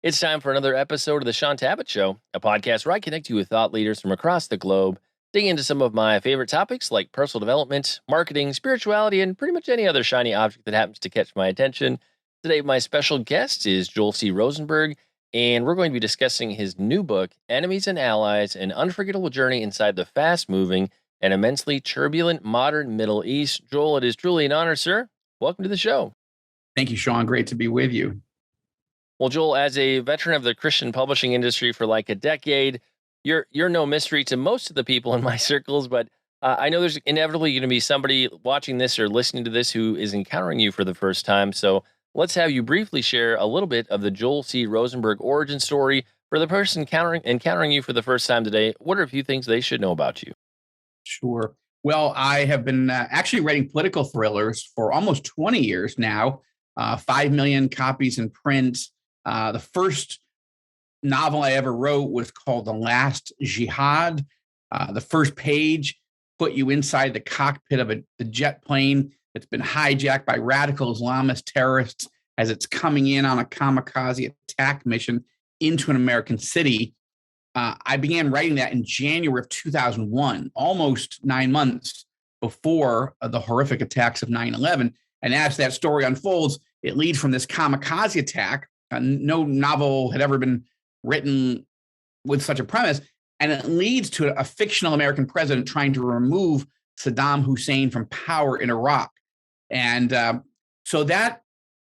It's time for another episode of the Shaun Tabatt Show, a podcast where I connect you with thought leaders from across the globe, dig into some of my favorite topics like personal development, marketing, spirituality, and pretty much any other shiny object that happens to catch my attention. Today, my special guest is Joel C. Rosenberg, and we're going to be discussing his new book, Enemies and Allies, An Unforgettable Journey Inside the Fast-Moving and Immensely Turbulent Modern Middle East. Joel, it is truly an honor, sir. Welcome to the show. Thank you, Shaun. Great to be with you. Well, Joel, as a veteran of the Christian publishing industry for like a decade, you're no mystery to most of the people in my circles, but I know there's inevitably going to be somebody watching this or listening to this who is encountering you for the first time. So let's have you briefly share a little bit of the Joel C. Rosenberg origin story for the person encountering you for the first time today. What are a few things they should know about you? Sure. Well, I have been actually writing political thrillers for almost 20 years now, 5 million copies in print. The first novel I ever wrote was called The Last Jihad. The first page put you inside the cockpit of the jet plane that's been hijacked by radical Islamist terrorists as it's coming in on a kamikaze attack mission into an American city. I began writing that in January of 2001, almost 9 months before the horrific attacks of 9/11. And as that story unfolds, it leads from this kamikaze attack. No novel had ever been written with such a premise. And it leads to a fictional American president trying to remove Saddam Hussein from power in Iraq. And so that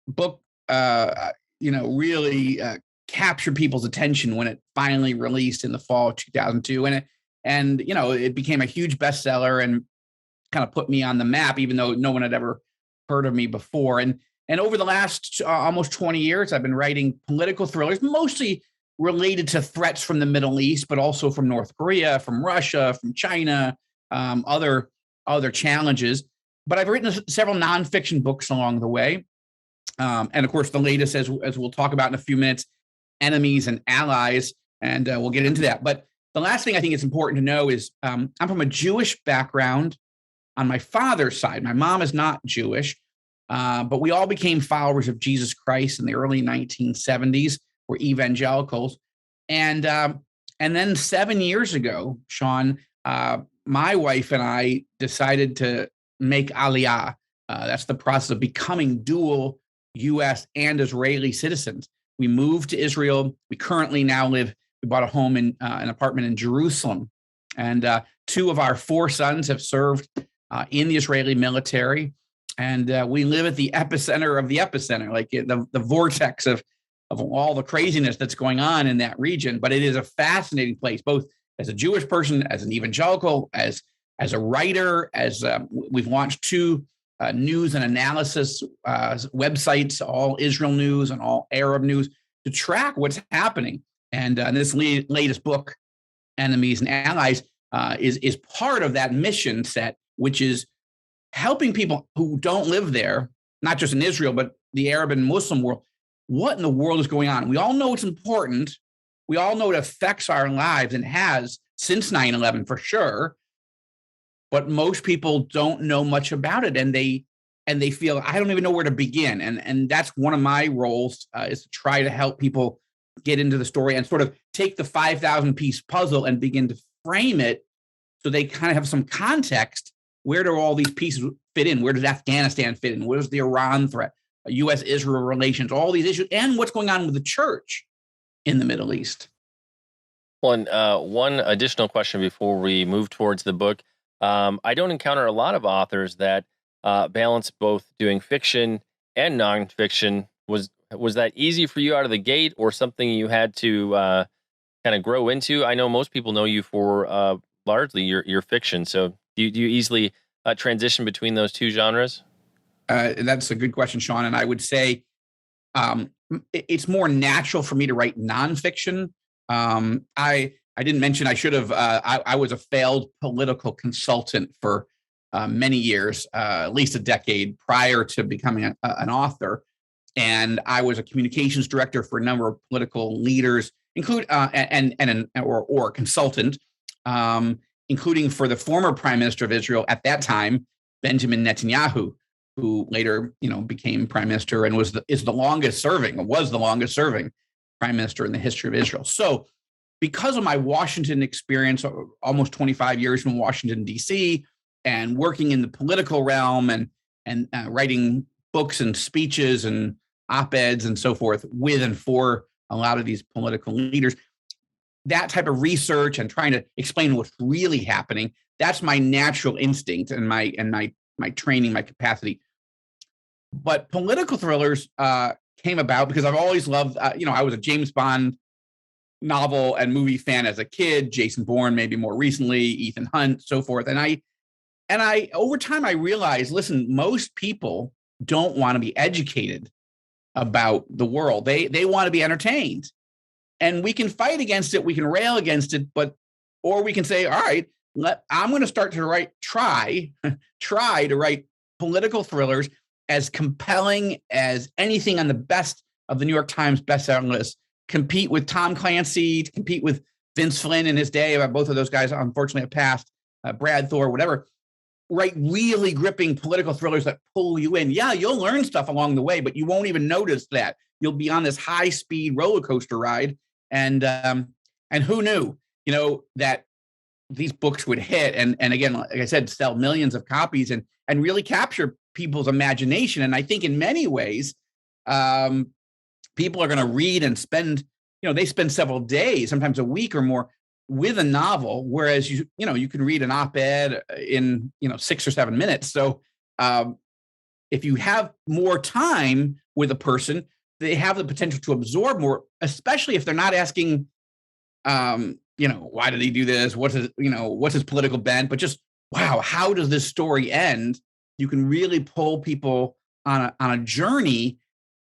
book, really captured people's attention when it finally released in the fall of 2002. And it became a huge bestseller and kind of put me on the map, even though no one had ever heard of me before. And over the last almost 20 years, I've been writing political thrillers, mostly related to threats from the Middle East, but also from North Korea, from Russia, from China, other challenges. But I've written several nonfiction books along the way. And of course, the latest, as we'll talk about in a few minutes, Enemies and Allies, and we'll get into that. But the last thing I think it's important to know is I'm from a Jewish background on my father's side. My mom is not Jewish. But we all became followers of Jesus Christ in the early 1970s. We're evangelicals. And then 7 years ago, Shaun, my wife and I decided to make Aliyah. That's the process of becoming dual U.S. and Israeli citizens. We moved to Israel. We currently now we bought a home in an apartment in Jerusalem. And 2 of our 4 sons have served in the Israeli military. And we live at the epicenter of the epicenter, like the vortex of all the craziness that's going on in that region. But it is a fascinating place, both as a Jewish person, as an evangelical, as a writer, as we've launched 2 news and analysis websites, all Israel news and all Arab news, to track what's happening. And this latest book, Enemies and Allies, is part of that mission set, which is helping people who don't live there, not just in Israel, but the Arab and Muslim world. What in the world is going on? We all know it's important. We all know it affects our lives and has since 9/11 for sure. But most people don't know much about it, and they feel, I don't even know where to begin. And that's one of my roles, is to try to help people get into the story and sort of take the 5,000 piece puzzle and begin to frame it so they kind of have some context. Where do all these pieces fit in? Where does Afghanistan fit in? Where's the Iran threat, U.S.-Israel relations, all these issues, and what's going on with the church in the Middle East? Well, and one additional question before we move towards the book. I don't encounter a lot of authors that balance both doing fiction and nonfiction. Was that easy for you out of the gate, or something you had to kind of grow into? I know most people know you for largely your fiction. So do you easily transition between those 2 genres? That's a good question, Shaun. And I would say it's more natural for me to write nonfiction. I didn't mention, I should have, I was a failed political consultant for many years, at least a decade prior to becoming an author. And I was a communications director for a number of political leaders, or consultant, including for the former prime minister of Israel at that time, Benjamin Netanyahu, who later, became prime minister and was the longest serving prime minister in the history of Israel. So because of my Washington experience, almost 25 years from Washington, D.C., and working in the political realm and writing books and speeches and op-eds and so forth with and for a lot of these political leaders, that type of research and trying to explain what's really happening, that's my natural instinct and my training, my capacity. But political thrillers came about because I've always loved, I was a James Bond novel and movie fan as a kid, Jason Bourne, maybe more recently, Ethan Hunt, so forth. And I over time, I realized, listen, most people don't want to be educated about the world. They want to be entertained. And we can fight against it. We can rail against it, or we can say, all right, I'm going to start to try to write political thrillers as compelling as anything on the best of the New York Times bestseller list, compete with Tom Clancy, compete with Vince Flynn in his day. Both of those guys, unfortunately, have passed, Brad Thor, whatever. Write really gripping political thrillers that pull you in. Yeah, you'll learn stuff along the way, but you won't even notice that. You'll be on this high-speed roller coaster ride. And who knew, that these books would hit and again, like I said, sell millions of copies and really capture people's imagination. And I think in many ways, people are going to read and spend, they spend several days, sometimes a week or more with a novel, whereas you can read an op-ed in 6 or 7 minutes. So if you have more time with a person, they have the potential to absorb more, especially if they're not asking, why did he do this? What's his political bent? But just, wow, how does this story end? You can really pull people on a journey,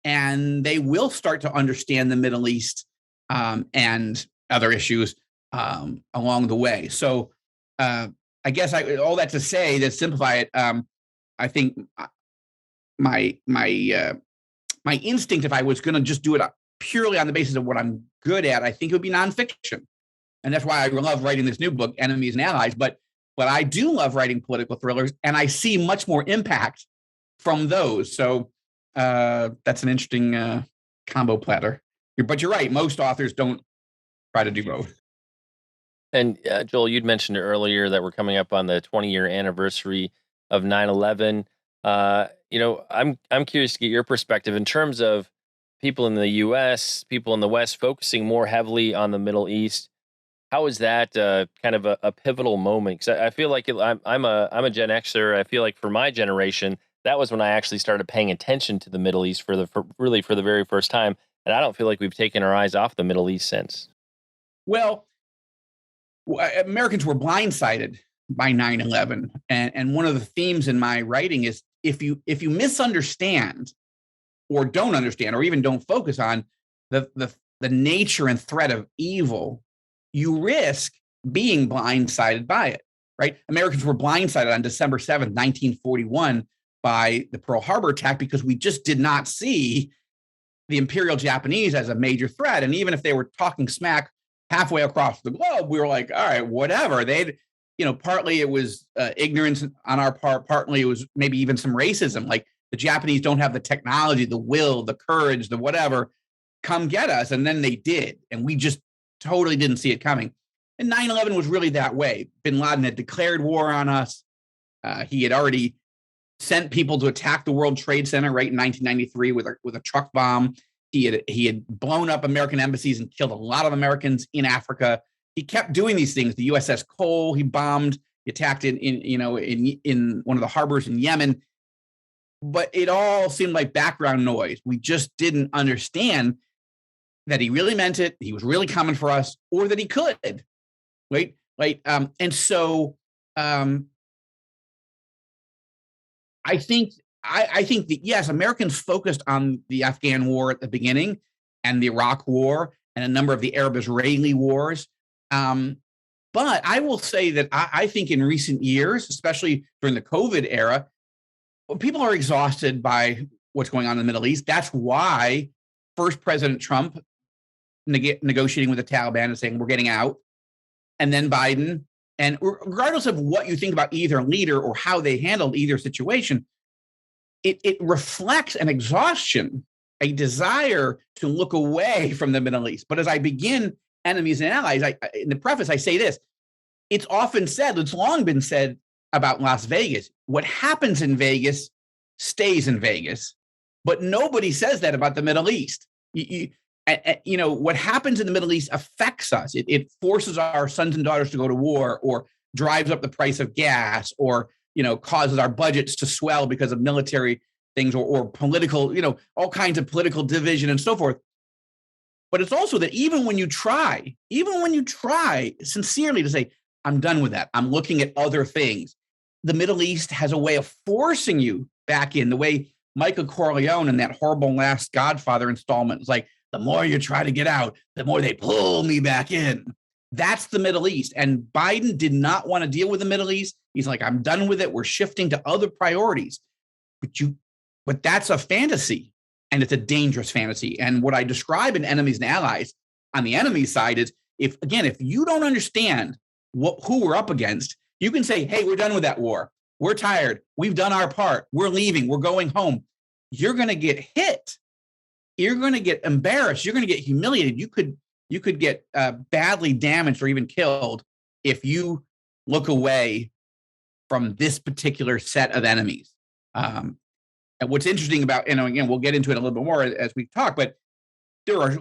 and they will start to understand the Middle East and other issues along the way. So I guess all that to say, to simplify it, I think my instinct, if I was going to just do it purely on the basis of what I'm good at, I think it would be nonfiction. And that's why I love writing this new book, Enemies and Allies. But I do love writing political thrillers, and I see much more impact from those. So that's an interesting combo platter. But you're right. Most authors don't try to do both. And Joel, you'd mentioned earlier that we're coming up on the 20-year anniversary of 9/11. I'm curious to get your perspective in terms of people in the U.S., people in the West focusing more heavily on the Middle East. How is that kind of a pivotal moment? Because I feel like I'm a Gen Xer. I feel like for my generation, that was when I actually started paying attention to the Middle East for the very first time. And I don't feel like we've taken our eyes off the Middle East since. Well, Americans were blindsided by 9/11. And one of the themes in my writing is if you misunderstand or don't understand or even don't focus on the nature and threat of evil, you risk being blindsided by it, right? Americans were blindsided on December 7th, 1941 by the Pearl Harbor attack because we just did not see the Imperial Japanese as a major threat. And even if they were talking smack halfway across the globe, we were like, all right, whatever. Partly it was ignorance on our part, partly it was maybe even some racism. Like the Japanese don't have the technology, the will, the courage, the whatever, come get us. And then they did. And we just totally didn't see it coming. And 9/11 was really that way. Bin Laden had declared war on us. He had already sent people to attack the World Trade Center right in 1993 with a truck bomb. He had blown up American embassies and killed a lot of Americans in Africa. He kept doing these things. The USS Cole, he bombed. He attacked in one of the harbors in Yemen. But it all seemed like background noise. We just didn't understand that he really meant it. He was really coming for us, or that he could. Right. And so I think that, yes, Americans focused on the Afghan war at the beginning and the Iraq war and a number of the Arab-Israeli wars. But I will say that I think in recent years, especially during the COVID era, people are exhausted by what's going on in the Middle East. That's why first President Trump negotiating with the Taliban and saying we're getting out, and then Biden. And regardless of what you think about either leader or how they handled either situation, it reflects an exhaustion a desire to look away from the Middle East. But as I begin Enemies and Allies, in the preface, I say this. It's often said, it's long been said about Las Vegas. What happens in Vegas stays in Vegas, but nobody says that about the Middle East. What happens in the Middle East affects us. It forces our sons and daughters to go to war, or drives up the price of gas, or causes our budgets to swell because of military things, or political, all kinds of political division and so forth. But it's also that even when you try sincerely to say, I'm done with that, I'm looking at other things, the Middle East has a way of forcing you back in, the way Michael Corleone in that horrible Last Godfather installment is like, the more you try to get out, the more they pull me back in. That's the Middle East. And Biden did not want to deal with the Middle East. He's like, I'm done with it. We're shifting to other priorities. But that's a fantasy, and it's a dangerous fantasy. And what I describe in Enemies and Allies on the enemy side is, if you don't understand who we're up against, you can say, hey, we're done with that war. We're tired. We've done our part. We're leaving. We're going home. You're going to get hit. You're going to get embarrassed. You're going to get humiliated. You could get badly damaged or even killed if you look away from this particular set of enemies. And what's interesting about, again, we'll get into it a little bit more as we talk, but there are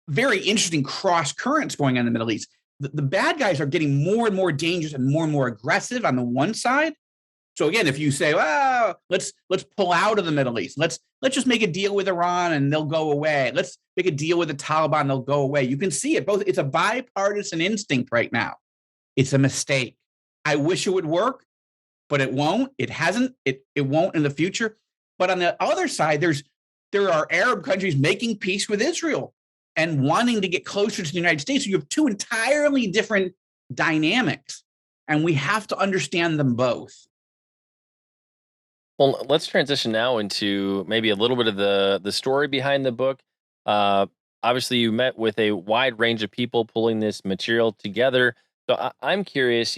very interesting cross currents going on in the Middle East. The bad guys are getting more and more dangerous and more aggressive on the one side. So again, if you say, well, let's pull out of the Middle East, let's just make a deal with Iran and they'll go away. Let's make a deal with the Taliban, they'll go away. You can see it both. It's a bipartisan instinct right now. It's a mistake. I wish it would work, but it won't. It hasn't. It won't in the future. But on the other side, there are Arab countries making peace with Israel and wanting to get closer to the United States. So you have two entirely different dynamics, and we have to understand them both. Well, let's transition now into maybe a little bit of the story behind the book. Obviously, you met with a wide range of people pulling this material together. So I'm curious,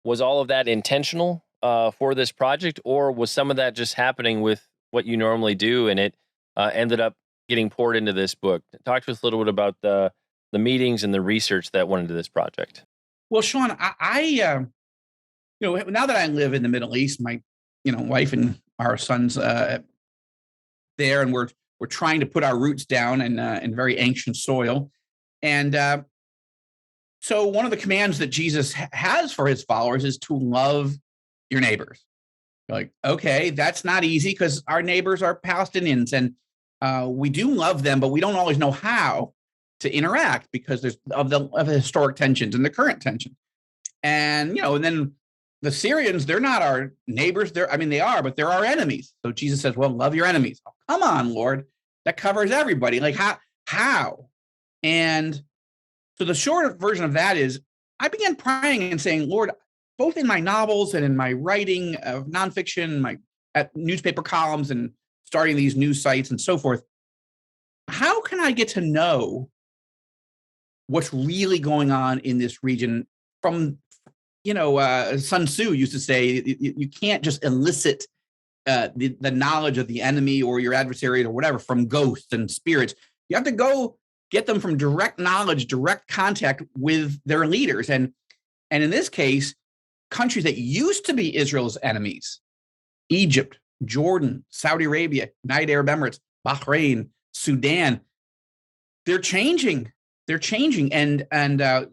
was all of that intentional for this project, or was some of that just happening with what you normally do, and it ended up getting poured into this book? Talk to us a little bit about the meetings and the research that went into this project. Well, Shaun, I now that I live in the Middle East, my wife and our sons there, and we're trying to put our roots down in very ancient soil. And so one of the commands that Jesus has for his followers is to love your neighbors. You're like, okay, that's not easy because our neighbors are Palestinians, and we do love them, but we don't always know how to interact because there's of the historic tensions and the current tension. And and then the Syrians, they're not our neighbors. They are, but they're our enemies. So Jesus says, well, love your enemies. Oh, come on, Lord. That covers everybody. Like how? And so the short version of that is I began praying and saying, Lord, both in my novels and in my writing of nonfiction, my newspaper columns and starting these news sites and so forth, how can I get to know what's really going on in this region from Sun Tzu used to say, you can't just elicit the knowledge of the enemy or your adversary or whatever from ghosts and spirits. You have to go get them from direct knowledge, direct contact with their leaders. And in this case, countries that used to be Israel's enemies, Egypt, Jordan, Saudi Arabia, United Arab Emirates, Bahrain, Sudan, they're changing. They're changing. And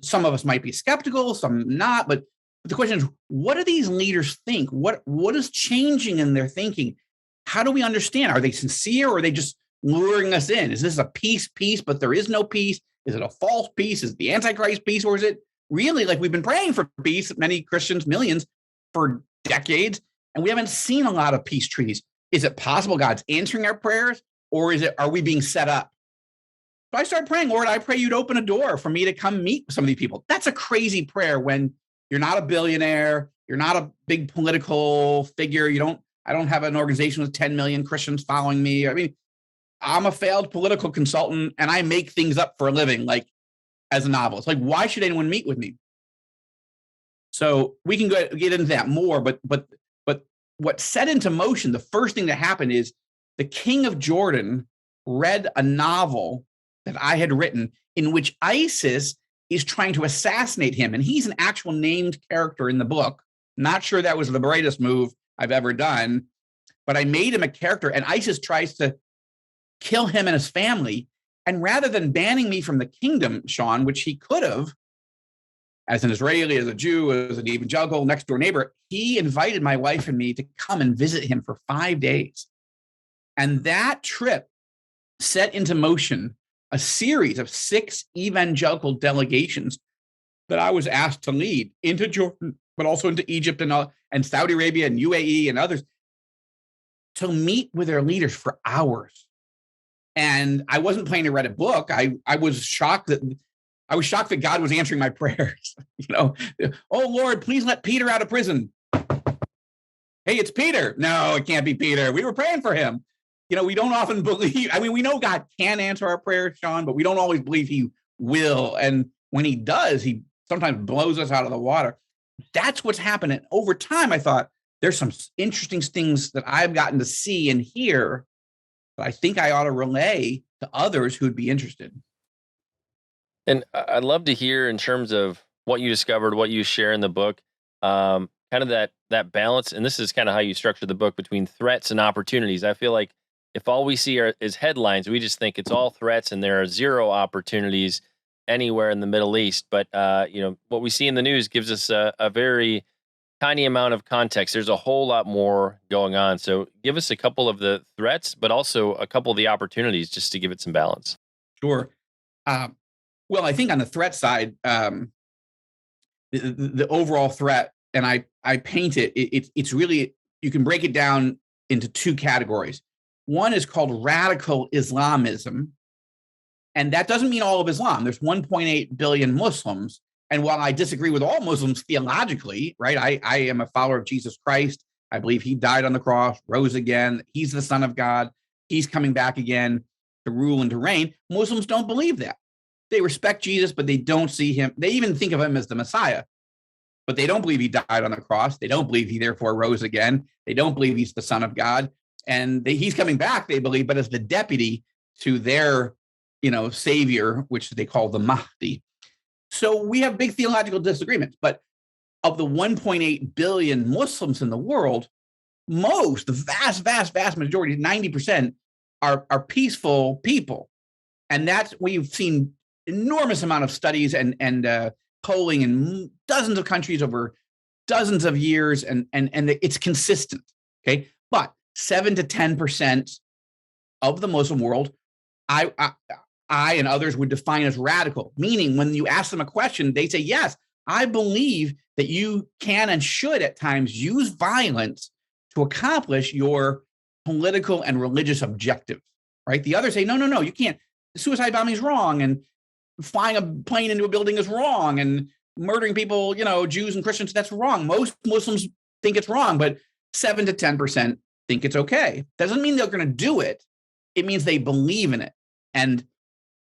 some of us might be skeptical, some not, but the question is, what do these leaders think? What is changing in their thinking? How do we understand? Are they sincere, or are they just luring us in? Is this a peace, but there is no peace? Is it a false peace? Is it the Antichrist peace? Or is it really like we've been praying for peace, many Christians, millions, for decades, and we haven't seen a lot of peace treaties? Is it possible God's answering our prayers, or are we being set up? So I started praying, Lord, I pray you'd open a door for me to come meet some of these people. That's a crazy prayer when you're not a billionaire, you're not a big political figure. I don't have an organization with 10 million Christians following me. I mean, I'm a failed political consultant and I make things up for a living, like as a novelist. Like, why should anyone meet with me? So we can get into that more, but what set into motion, the first thing that happened is the king of Jordan read a novel that I had written in which ISIS is trying to assassinate him. And he's an actual named character in the book. Not sure that was the brightest move I've ever done, but I made him a character, and ISIS tries to kill him and his family. And rather than banning me from the kingdom, Shaun, which he could have, as an Israeli, as a Jew, as an evangelical next door neighbor, he invited my wife and me to come and visit him for 5 days. And that trip set into motion a series of 6 evangelical delegations that I was asked to lead into Jordan, but also into Egypt and Saudi Arabia and UAE and others, to meet with their leaders for hours. And I wasn't planning to write a book. I was shocked that God was answering my prayers. Oh Lord, please let Peter out of prison. Hey, it's Peter. No, it can't be Peter. We were praying for him. We don't often believe. I mean, we know God can answer our prayers, Shaun, but we don't always believe he will. And when he does, he sometimes blows us out of the water. That's what's happening. Over time, I thought there's some interesting things that I've gotten to see and hear that I think I ought to relay to others who'd be interested. And I'd love to hear, in terms of what you discovered, what you share in the book, kind of that balance. And this is kind of how you structure the book, between threats and opportunities. I feel like if all we see is headlines, we just think it's all threats and there are zero opportunities anywhere in the Middle East. But what we see in the news gives us a very tiny amount of context. There's a whole lot more going on. So give us a couple of the threats, but also a couple of the opportunities, just to give it some balance. Sure. Well, I think on the threat side, the overall threat, and I paint it's really, you can break it down into 2 categories. One is called radical Islamism. And that doesn't mean all of Islam. There's 1.8 billion Muslims. And while I disagree with all Muslims theologically, right, I am a follower of Jesus Christ. I believe he died on the cross, rose again. He's the Son of God. He's coming back again to rule and to reign. Muslims don't believe that. They respect Jesus, but they don't see him. They even think of him as the Messiah, but they don't believe he died on the cross. They don't believe he therefore rose again. They don't believe he's the Son of God. And he's coming back, they believe, but as the deputy to their, savior, which they call the Mahdi. So we have big theological disagreements. But of the 1.8 billion Muslims in the world, the vast, vast, vast majority, 90%, are peaceful people. And that's, we've seen enormous amount of studies and polling in dozens of countries over dozens of years, and it's consistent. Okay, but 7 to 10% of the Muslim world, I and others would define as radical, meaning when you ask them a question, they say, yes, I believe that you can and should at times use violence to accomplish your political and religious objectives, right? The others say, no, you can't. Suicide bombing is wrong, and flying a plane into a building is wrong, and murdering people, Jews and Christians, that's wrong. Most Muslims think it's wrong, but 7 to 10% think it's okay. Doesn't mean they're going to do it. It means they believe in it. And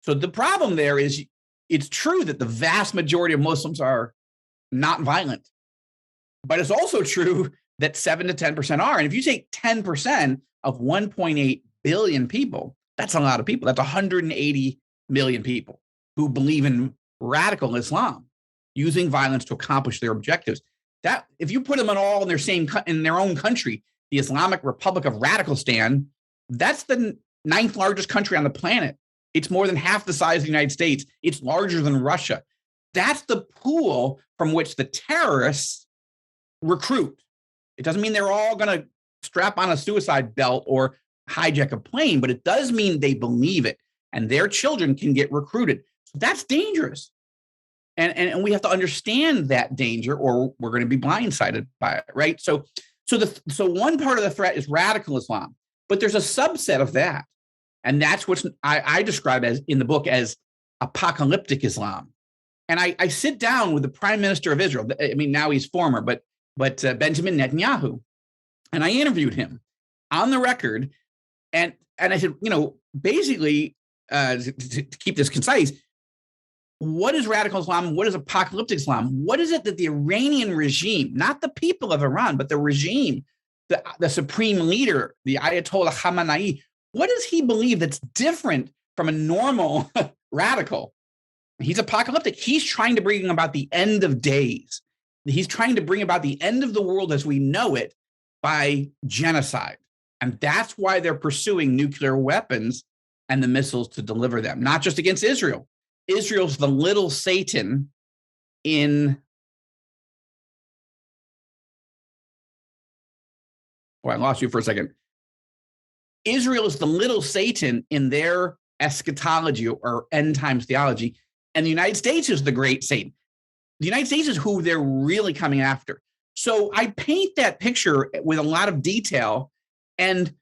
so the problem there is, it's true that the vast majority of Muslims are not violent, but it's also true that 7 to 10% are. And if you take 10% of 1.8 billion people, that's a lot of people. That's 180 million people who believe in radical Islam, using violence to accomplish their objectives. That, if you put them all in their own country, the Islamic Republic of Radicalistan, that's the 9th largest country on the planet. It's more than half the size of the United States. It's larger than Russia. That's the pool from which the terrorists recruit. It doesn't mean they're all going to strap on a suicide belt or hijack a plane, but it does mean they believe it, and their children can get recruited. So that's dangerous. And we have to understand that danger, or we're going to be blindsided by it, right? So one part of the threat is radical Islam, but there's a subset of that, and that's what I describe as in the book as apocalyptic Islam. And I sit down with the Prime Minister of Israel. I mean, now he's former, but Benjamin Netanyahu, and I interviewed him on the record, and I said, basically, to keep this concise, what is radical Islam? What is apocalyptic Islam? What is it that the Iranian regime, not the people of Iran, but the regime, the supreme leader, the Ayatollah Khamenei, what does he believe that's different from a normal radical? He's apocalyptic. He's trying to bring about the end of days. He's trying to bring about the end of the world as we know it by genocide. And that's why they're pursuing nuclear weapons and the missiles to deliver them, not just against Israel. Israel's the little Satan in... Oh, I lost you for a second. Israel is the little Satan in their eschatology or end times theology. And the United States is the great Satan. The United States is who they're really coming after. So I paint that picture with a lot of detail. And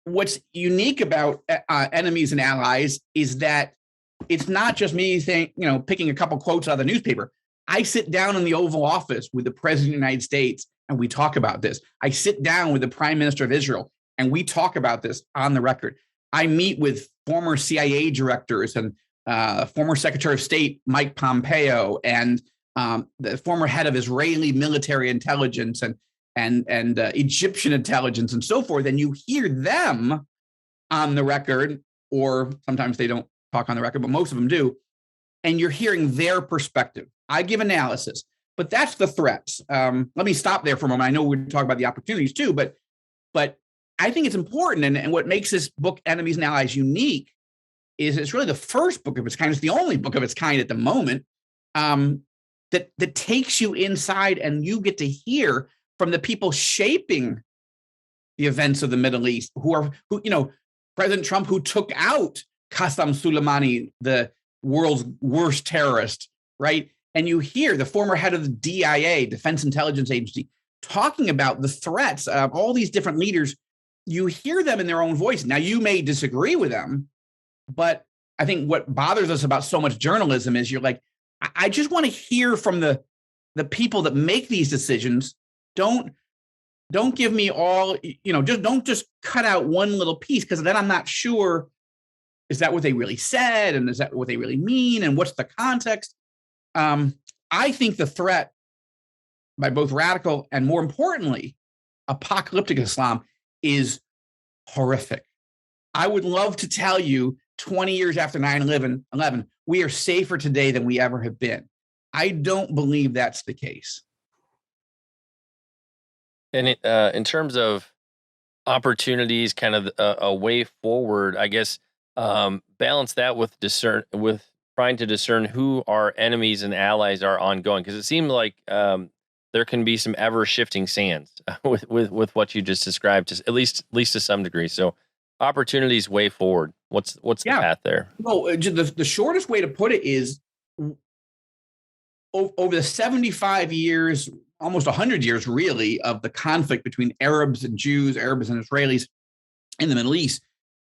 what's unique about Enemies and Allies is that it's not just me picking a couple quotes out of the newspaper. I sit down in the Oval Office with the President of the United States and we talk about this. I sit down with the Prime Minister of Israel and we talk about this on the record. I meet with former CIA directors and former Secretary of State Mike Pompeo and the former head of Israeli military intelligence and Egyptian intelligence and so forth. And you hear them on the record, or sometimes they don't talk on the record, but most of them do. And you're hearing their perspective. I give analysis, but that's the threats. Let me stop there for a moment. I know we're talking about the opportunities too, but I think it's important. And what makes this book, Enemies and Allies, unique is it's really the first book of its kind. It's the only book of its kind at the moment that takes you inside and you get to hear from the people shaping the events of the Middle East, who President Trump, who took out Qasem Soleimani, the world's worst terrorist, right? And you hear the former head of the DIA, Defense Intelligence Agency, talking about the threats of all these different leaders. You hear them in their own voice. Now, you may disagree with them, but I think what bothers us about so much journalism is you're like, I just want to hear from the people that make these decisions. Don't give me all, don't just cut out one little piece, because then I'm not sure, is that what they really said? And is that what they really mean? And what's the context? I think the threat by both radical and, more importantly, apocalyptic Islam is horrific. I would love to tell you 20 years after 9/11, we are safer today than we ever have been. I don't believe that's the case. And in terms of opportunities, kind of a way forward, I guess, balance that with trying to discern who our enemies and allies are ongoing, because it seemed like there can be some ever shifting sands with what you just described, at least to some degree. So opportunities way forward. What's the path there? Well, the shortest way to put it is over the 75 years, almost 100 years, really, of the conflict between Arabs and Jews, Arabs and Israelis in the Middle East,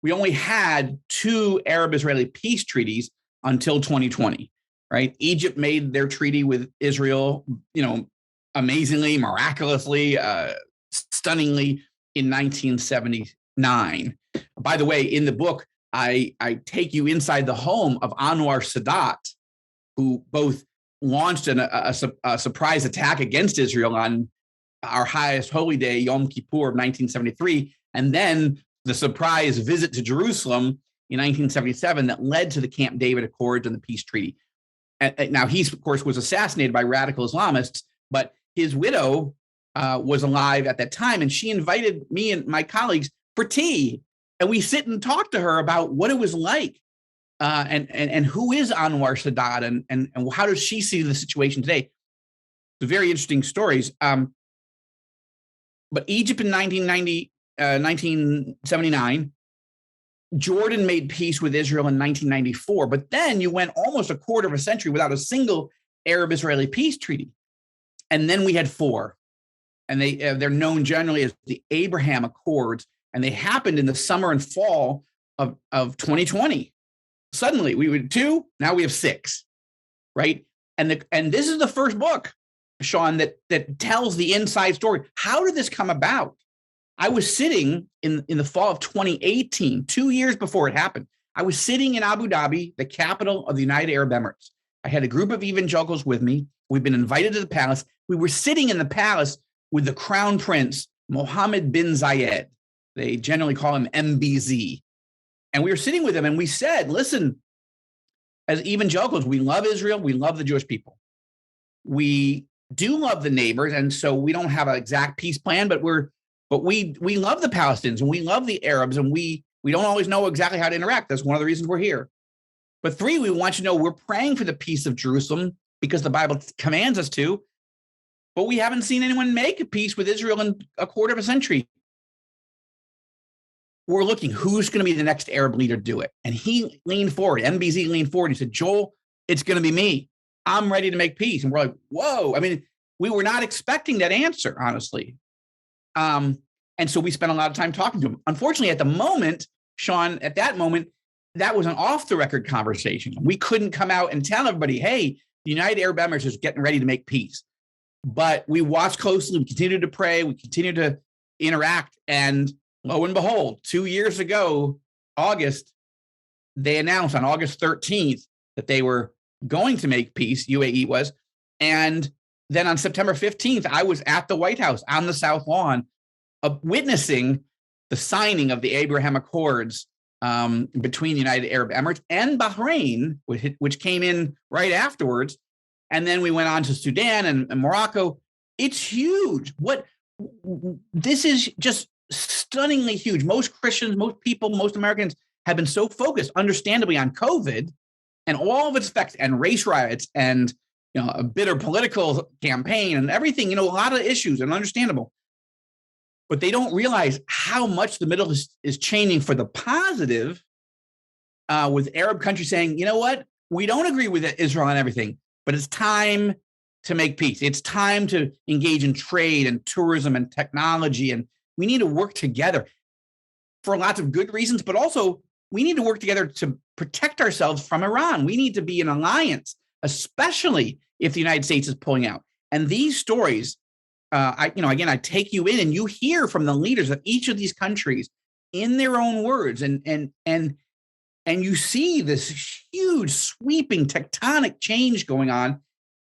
we only had 2 Arab-Israeli peace treaties until 2020, right? Egypt made their treaty with Israel, amazingly, miraculously, stunningly in 1979. By the way, in the book, I take you inside the home of Anwar Sadat, who both launched a surprise attack against Israel on our highest holy day, Yom Kippur of 1973, and then the surprise visit to Jerusalem in 1977 that led to the Camp David Accords and the peace treaty. And now he, of course, was assassinated by radical Islamists, but his widow was alive at that time, and she invited me and my colleagues for tea, and we sit and talk to her about what it was like, and who is Anwar Sadat, and how does she see the situation today. The very interesting stories. But Egypt in 1979, Jordan made peace with Israel in 1994, but then you went almost a quarter of a century without a single Arab-Israeli peace treaty. And then we had 4, and they're known generally as the Abraham Accords, and they happened in the summer and fall of 2020. Suddenly, we had 2, now we have 6, right? And this is the first book, Shaun, that tells the inside story. How did this come about? I was sitting in the fall of 2018, 2 years before it happened. I was sitting in Abu Dhabi, the capital of the United Arab Emirates. I had a group of evangelicals with me. We've been invited to the palace. We were sitting in the palace with the Crown Prince, Mohammed bin Zayed. They generally call him MBZ. And we were sitting with them and we said, listen, as evangelicals, we love Israel. We love the Jewish people. We do love the neighbors. And so we don't have an exact peace plan, but we love the Palestinians and we love the Arabs, and we don't always know exactly how to interact. That's one of the reasons we're here. But 3, we want you to know we're praying for the peace of Jerusalem because the Bible commands us to, but we haven't seen anyone make a peace with Israel in a quarter of a century. We're looking, who's going to be the next Arab leader to do it? And he leaned forward, MBZ leaned forward. He said, Joel, it's going to be me. I'm ready to make peace. And we're like, whoa. I mean, we were not expecting that answer, honestly. And so we spent a lot of time talking to him. Unfortunately, at the moment, Shaun, that was an off-the-record conversation. We couldn't come out and tell everybody, hey, the United Arab Emirates is getting ready to make peace. But we watched closely. We continued to pray. We continued to interact. And lo and behold, 2 years ago, August, they announced on August 13th that they were going to make peace, UAE was. And then on September 15th, I was at the White House on the South Lawn witnessing the signing of the Abraham Accords between the United Arab Emirates and Bahrain, which came in right afterwards. And then we went on to Sudan and Morocco. It's huge. This is just stunningly huge. Most Christians, most people, most Americans have been so focused, understandably, on COVID and all of its effects and race riots and a bitter political campaign and everything, a lot of issues, and understandable. But they don't realize how much the Middle East is changing for the positive, with Arab countries saying, you know what, we don't agree with Israel on everything, but it's time to make peace. It's time to engage in trade and tourism and technology, and we need to work together for lots of good reasons, but also we need to work together to protect ourselves from Iran. We need to be an alliance, especially if the United States is pulling out. And these stories, I take you in and you hear from the leaders of each of these countries in their own words, and you see this huge sweeping tectonic change going on.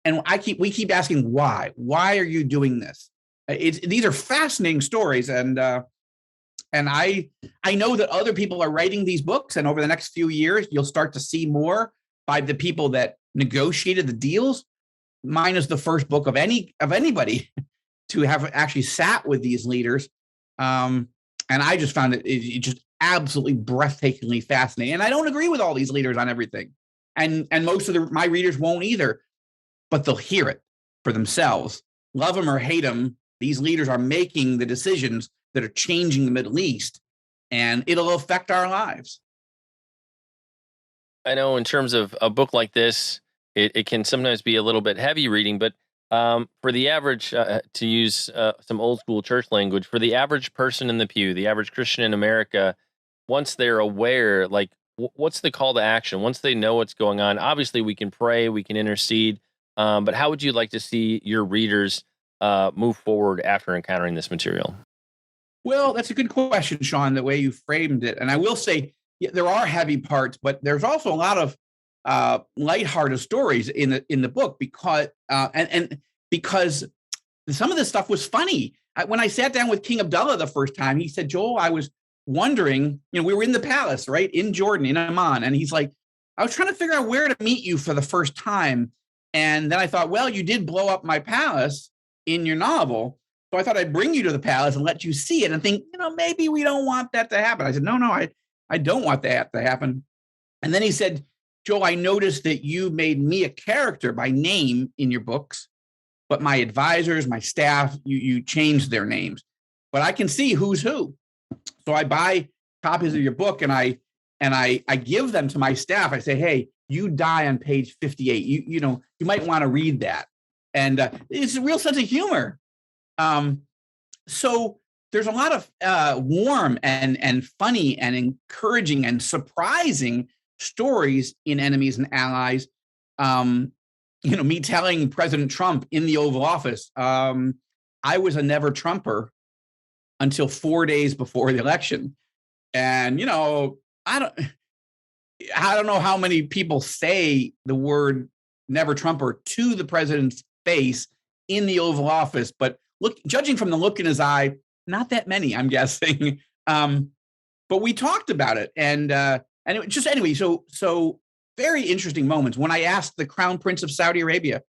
And we keep asking why? Why are you doing this? These are fascinating stories, and I know that other people are writing these books, and over the next few years, you'll start to see more by the people that negotiated the deals. Mine is the first book of anybody to have actually sat with these leaders, and I just found it just absolutely breathtakingly fascinating. And I don't agree with all these leaders on everything, and most of my readers won't either, but they'll hear it for themselves. Love them or hate them, these leaders are making the decisions that are changing the Middle East, and it'll affect our lives. I know in terms of a book like this, it can sometimes be a little bit heavy reading, but for the average, to use some old school church language, for the average person in the pew, the average Christian in America, once they're aware, like what's the call to action? Once they know what's going on, obviously we can pray, we can intercede, but how would you like to see your readers move forward after encountering this material? Well, that's a good question, Shaun, the way you framed it. And I will say there are heavy parts, but there's also a lot of lighthearted stories in the book because some of this stuff was funny. When I sat down with King Abdullah the first time, he said, Joel, I was wondering, we were in the palace, right, in Jordan, in Amman. And he's like, I was trying to figure out where to meet you for the first time. And then I thought, well, you did blow up my palace in your novel. So I thought I'd bring you to the palace and let you see it and think, maybe we don't want that to happen. I said, no, I don't want that to happen. And then he said, Joel, I noticed that you made me a character by name in your books, but my advisors, my staff, you changed their names. But I can see who's who. So I buy copies of your book and I give them to my staff. I say, hey, you die on page 58. You might want to read that. And it's a real sense of humor. So there's a lot of warm and funny and encouraging and surprising stories in Enemies and Allies. Me telling President Trump in the Oval Office, I was a never Trumper until 4 days before the election. And, I don't know how many people say the word never Trumper to the president's face in the Oval Office, but judging from the look in his eye, not that many, I'm guessing. But but we talked about it, and it was just anyway. So very interesting moments when I asked the Crown Prince of Saudi Arabia,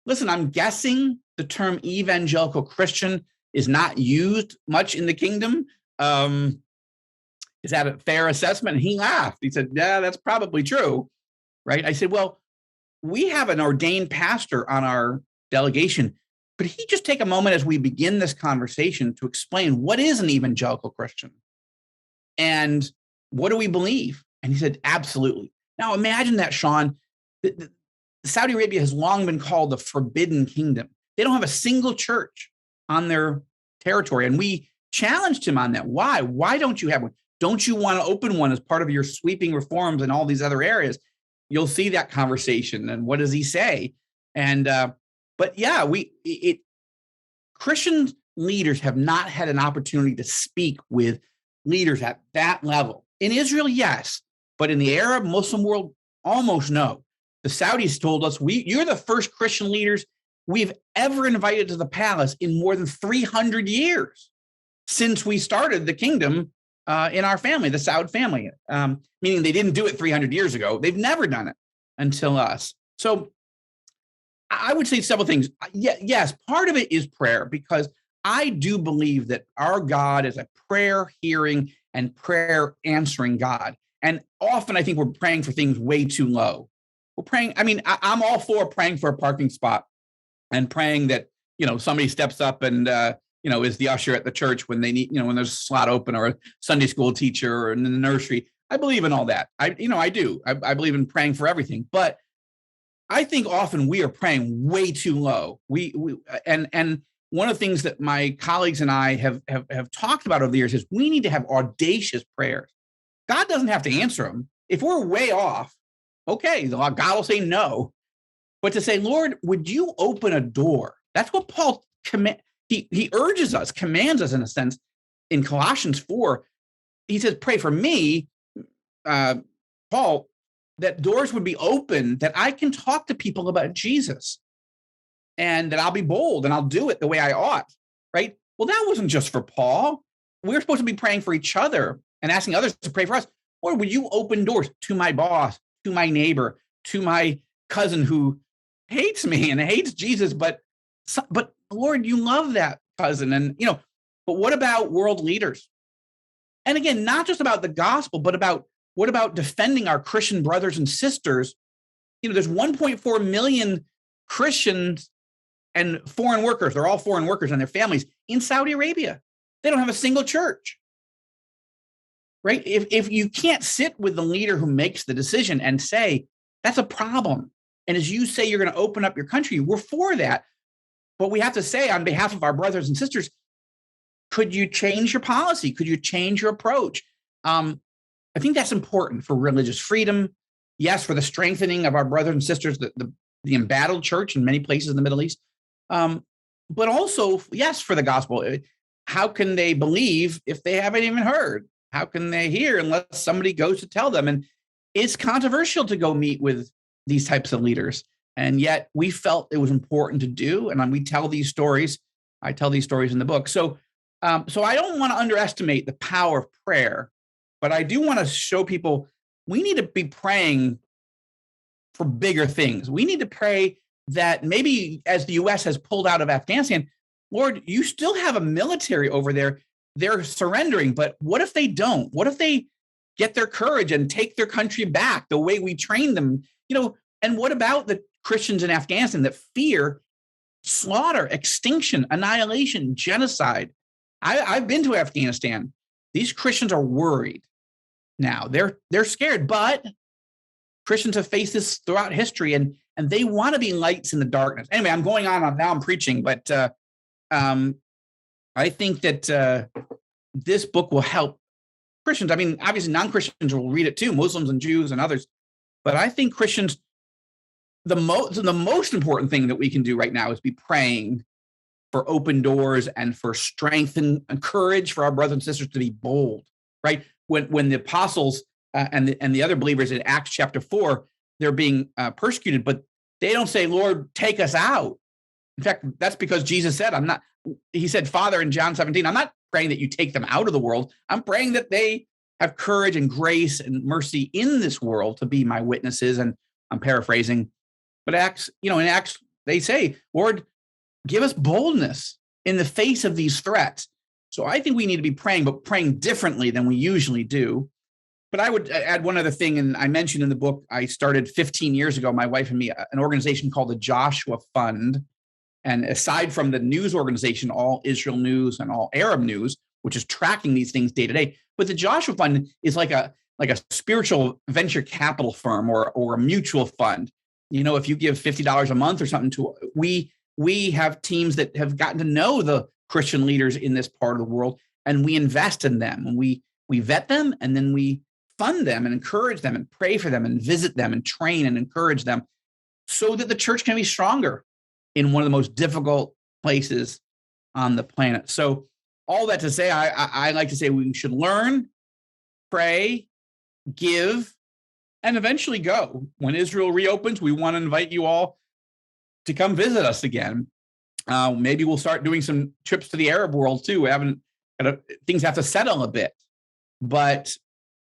listen, I'm guessing the term evangelical Christian is not used much in the kingdom. Is that a fair assessment? And he laughed. He said, yeah, that's probably true. Right. I said, well, we have an ordained pastor on our delegation. Could he just take a moment as we begin this conversation to explain what is an evangelical Christian and what do we believe? And he said, absolutely. Now imagine that, Shaun. Saudi Arabia has long been called the Forbidden Kingdom. They don't have a single church on their territory. And we challenged him on that. Why? Why don't you have one? Don't you want to open one as part of your sweeping reforms in all these other areas? You'll see that conversation. And what does he say? And but yeah, Christian leaders have not had an opportunity to speak with leaders at that level. In Israel, yes, but in the Arab Muslim world, almost no. The Saudis told us, you're the first Christian leaders we've ever invited to the palace in more than 300 years since we started the kingdom in our family, the Saud family, meaning they didn't do it 300 years ago. They've never done it until us. So I would say several things. Yes, part of it is prayer, because I do believe that our God is a prayer hearing and prayer answering God. And often I think we're praying for things way too low. We're praying. I mean, I'm all for praying for a parking spot and praying that, somebody steps up and, is the usher at the church when they need, when there's a slot open, or a Sunday school teacher, or in the nursery. I believe in all that. I do. I believe in praying for everything. But I think often we are praying way too low. And one of the things that my colleagues and I have talked about over the years is we need to have audacious prayers. God doesn't have to answer them. If we're way off, okay, God will say no. But to say, Lord, would you open a door? That's what Paul he urges us, commands us in a sense in Colossians 4. He says, pray for me, Paul, that doors would be open, that I can talk to people about Jesus, and that I'll be bold and I'll do it the way I ought, right? Well, that wasn't just for Paul. We're supposed to be praying for each other and asking others to pray for us. Lord, would you open doors to my boss, to my neighbor, to my cousin who hates me and hates Jesus, but Lord, you love that cousin. And, but what about world leaders? And again, not just about the gospel, but what about defending our Christian brothers and sisters? There's 1.4 million Christians and foreign workers. They're all foreign workers and their families in Saudi Arabia. They don't have a single church, right? If you can't sit with the leader who makes the decision and say, that's a problem, and as you say, you're going to open up your country, we're for that. But we have to say, on behalf of our brothers and sisters, could you change your policy? Could you change your approach? I think that's important for religious freedom. Yes, for the strengthening of our brothers and sisters, the embattled church in many places in the Middle East. But also, yes, for the gospel. How can they believe if they haven't even heard? How can they hear unless somebody goes to tell them? And it's controversial to go meet with these types of leaders. And yet we felt it was important to do. And we tell these stories. I tell these stories in the book. So I don't want to underestimate the power of prayer, but I do want to show people we need to be praying for bigger things. We need to pray that maybe as the U.S. has pulled out of Afghanistan, Lord, you still have a military over there. They're surrendering, but what if they don't? What if they get their courage and take their country back the way we trained them? And what about the Christians in Afghanistan that fear slaughter, extinction, annihilation, genocide? I've been to Afghanistan. These Christians are worried now. They're scared, but Christians have faced this throughout history, and they want to be lights in the darkness. Anyway, I'm going on. Now I'm preaching, but I think that this book will help Christians. I mean, obviously non-Christians will read it too, Muslims and Jews and others. But I think Christians, the most important thing that we can do right now is be praying for open doors and for strength and courage for our brothers and sisters to be bold, right? When the apostles and the other believers in Acts chapter 4, they're being persecuted, but they don't say, Lord, take us out. In fact, that's because Jesus said, he said, Father, in John 17, I'm not praying that you take them out of the world. I'm praying that they have courage and grace and mercy in this world to be my witnesses. And I'm paraphrasing, but in Acts, they say, Lord, give us boldness in the face of these threats. So I think we need to be praying, but praying differently than we usually do. But I would add one other thing, and I mentioned in the book, I started 15 years ago, my wife and me, an organization called the Joshua Fund. And aside from the news organization, All Israel News and All Arab News, which is tracking these things day to day, but the Joshua Fund is like a spiritual venture capital firm or a mutual fund. If you give $50 a month or something to we have teams that have gotten to know the Christian leaders in this part of the world, and we invest in them, and we vet them, and then we fund them and encourage them and pray for them and visit them and train and encourage them so that the church can be stronger in one of the most difficult places on the planet. So all that to say, I like to say we should learn, pray, give, and eventually go. When Israel reopens, we want to invite you all to come visit us again. Maybe we'll start doing some trips to the Arab world too. Things have to settle a bit, but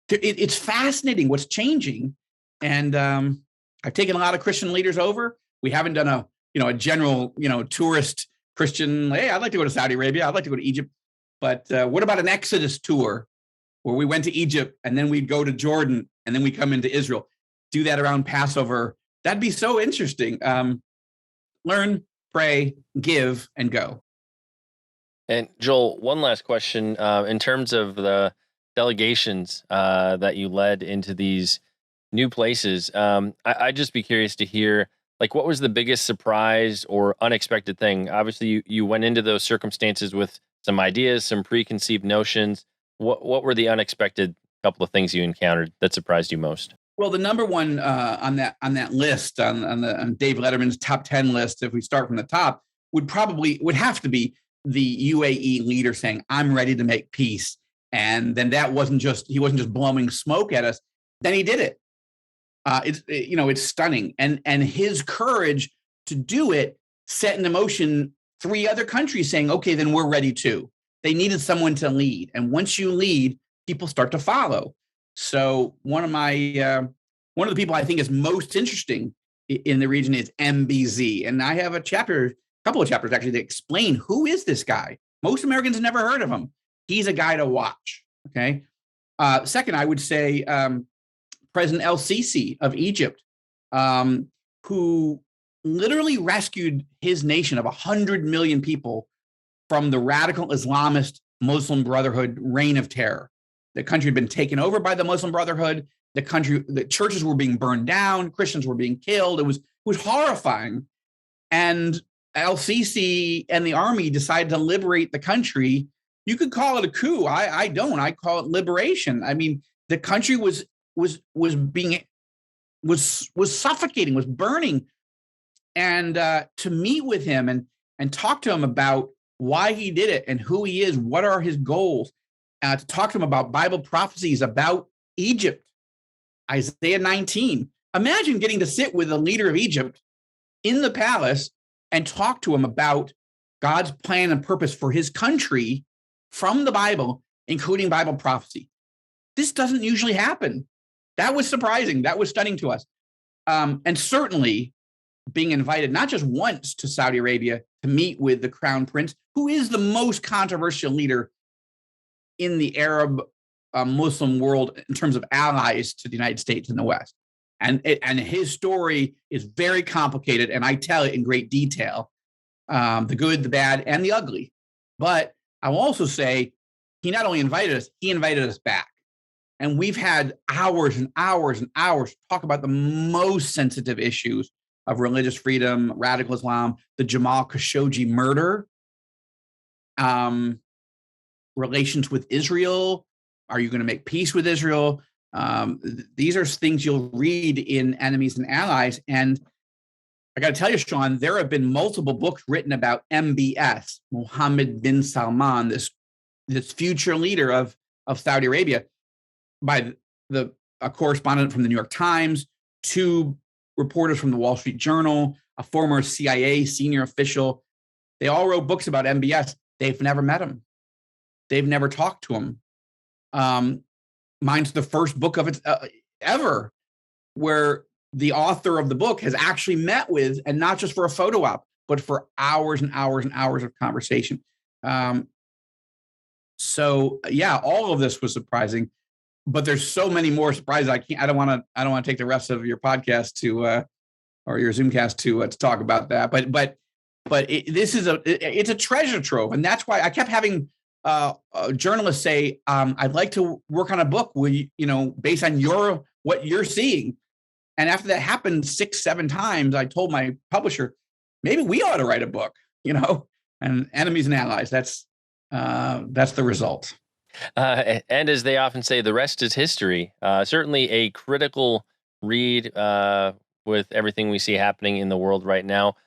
it's fascinating what's changing. And I've taken a lot of Christian leaders over. We haven't done a general, tourist Christian, hey, I'd like to go to Saudi Arabia. I'd like to go to Egypt. But what about an Exodus tour where we went to Egypt and then we'd go to Jordan and then we come into Israel, do that around Passover? That'd be so interesting. Learn, pray, give, and go. And Joel, one last question. In terms of the delegations that you led into these new places, I'd just be curious to hear, what was the biggest surprise or unexpected thing? Obviously, you went into those circumstances with some ideas, some preconceived notions. What were the unexpected couple of things you encountered that surprised you most? Well, the number one on that list, on Dave Letterman's top 10 list, if we start from the top, would have to be the UAE leader saying, "I'm ready to make peace." And then he wasn't just blowing smoke at us. Then he did it. It's stunning. And his courage to do it set into motion 3 other countries saying, okay, then we're ready too. They needed someone to lead. And once you lead, people start to follow. So one of the people I think is most interesting in the region is MBZ. And I have a couple of chapters actually that explain who is this guy. Most Americans have never heard of him. He's a guy to watch. Okay. Second, I would say President El-Sisi of Egypt, who literally rescued his nation of 100 million people from the radical Islamist Muslim Brotherhood reign of terror. The country had been taken over by the Muslim Brotherhood. The churches were being burned down. Christians were being killed. It was horrifying. And El-Sisi and the army decided to liberate the country. You could call it a coup. I don't. I call it liberation. I mean, the country was suffocating, was burning. And to meet with him and talk to him about why he did it and who he is, what are his goals, to talk to him about Bible prophecies about Egypt, Isaiah 19. Imagine getting to sit with the leader of Egypt in the palace and talk to him about God's plan and purpose for his country from the Bible, including Bible prophecy. This doesn't usually happen. That was surprising. That was stunning to us. And certainly being invited not just once to Saudi Arabia to meet with the crown prince, who is the most controversial leader in the Arab Muslim world in terms of allies to the United States and the West. And his story is very complicated, and I tell it in great detail, the good, the bad, and the ugly. But I'll also say he not only invited us, he invited us back. And we've had hours and hours and hours to talk about the most sensitive issues of religious freedom, radical Islam, the Jamal Khashoggi murder, relations with Israel. Are you going to make peace with Israel? These are things you'll read in Enemies and Allies. And I got to tell you, Shaun, there have been multiple books written about MBS, Mohammed bin Salman, this future leader of Saudi Arabia, by a correspondent from the New York Times, 2 reporters from the Wall Street Journal, a former CIA senior official. They all wrote books about MBS. They've never met him. They've never talked to him. mine's the first book of its ever where the author of the book has actually met with, and not just for a photo op, but for hours and hours and hours of conversation. So yeah, all of this was surprising, but there's so many more surprises. I don't want to take the rest of your podcast to or your Zoomcast to talk about that. But it's a treasure trove, and that's why I kept having journalists say, "I'd like to work on a book based on what you're seeing." And after that happened 6-7 times, I told my publisher, maybe we ought to write a book. And Enemies and Allies. That's the result. And as they often say, the rest is history. Certainly a critical read with everything we see happening in the world right now.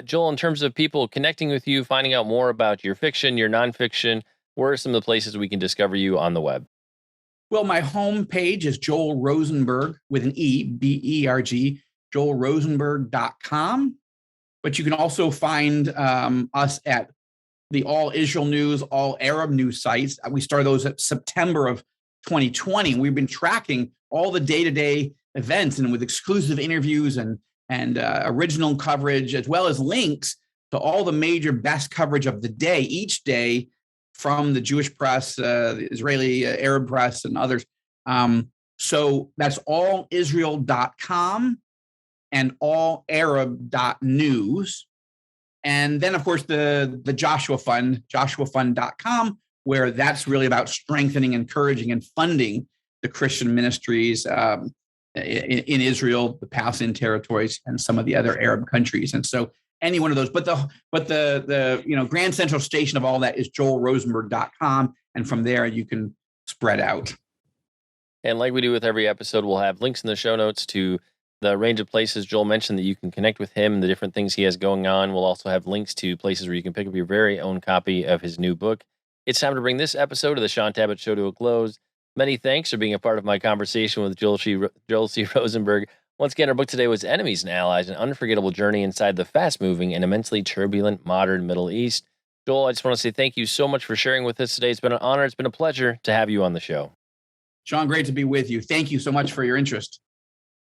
Joel, in terms of people connecting with you, finding out more about your fiction, your nonfiction, where are some of the places we can discover you on the web? Well, my homepage is Joel Rosenberg with an E, B-E-R-G, joelrosenberg.com. But you can also find us at the All Israel News, All Arab News sites. We started those at September of 2020. We've been tracking all the day-to-day events, and with exclusive interviews and original coverage, as well as links to all the major best coverage of the day, each day, from the Jewish press, the Israeli Arab press, and others. So that's allisrael.com and allarab.news. And then, of course, the Joshua Fund, joshuafund.com, where that's really about strengthening, encouraging, and funding the Christian ministries in Israel, the Palestinian territories, and some of the other Arab countries. And so any one of those, but the grand central station of all that is joelrosenberg.com. And from there, you can spread out. And like we do with every episode, we'll have links in the show notes to the range of places Joel mentioned that you can connect with him, the different things he has going on. We'll also have links to places where you can pick up your very own copy of his new book. It's time to bring this episode of the Shaun Tabatt Show to a close. Many thanks for being a part of my conversation with Joel C. Rosenberg. Once again, our book today was Enemies and Allies, an unforgettable journey inside the fast-moving and immensely turbulent modern Middle East. Joel, I just want to say thank you so much for sharing with us today. It's been an honor. It's been a pleasure to have you on the show. Shaun, great to be with you. Thank you so much for your interest.